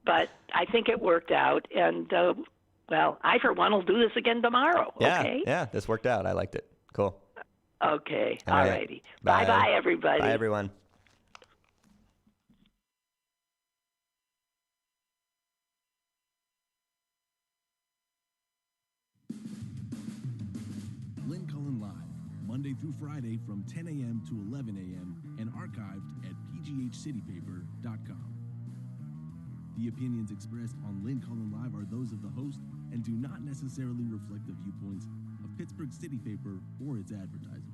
But I think it worked out, and I for one will do this again tomorrow. Yeah, okay? Yeah, this worked out. I liked it. Cool. Okay. All righty. Bye, everybody. Bye, everyone. Lynn Cullen Live, Monday through Friday from 10 a.m. to 11 a.m. and archived at pghcitypaper.com. The opinions expressed on Lynn Cullen Live are those of the host and do not necessarily reflect the viewpoints of Pittsburgh City Paper or its advertisers.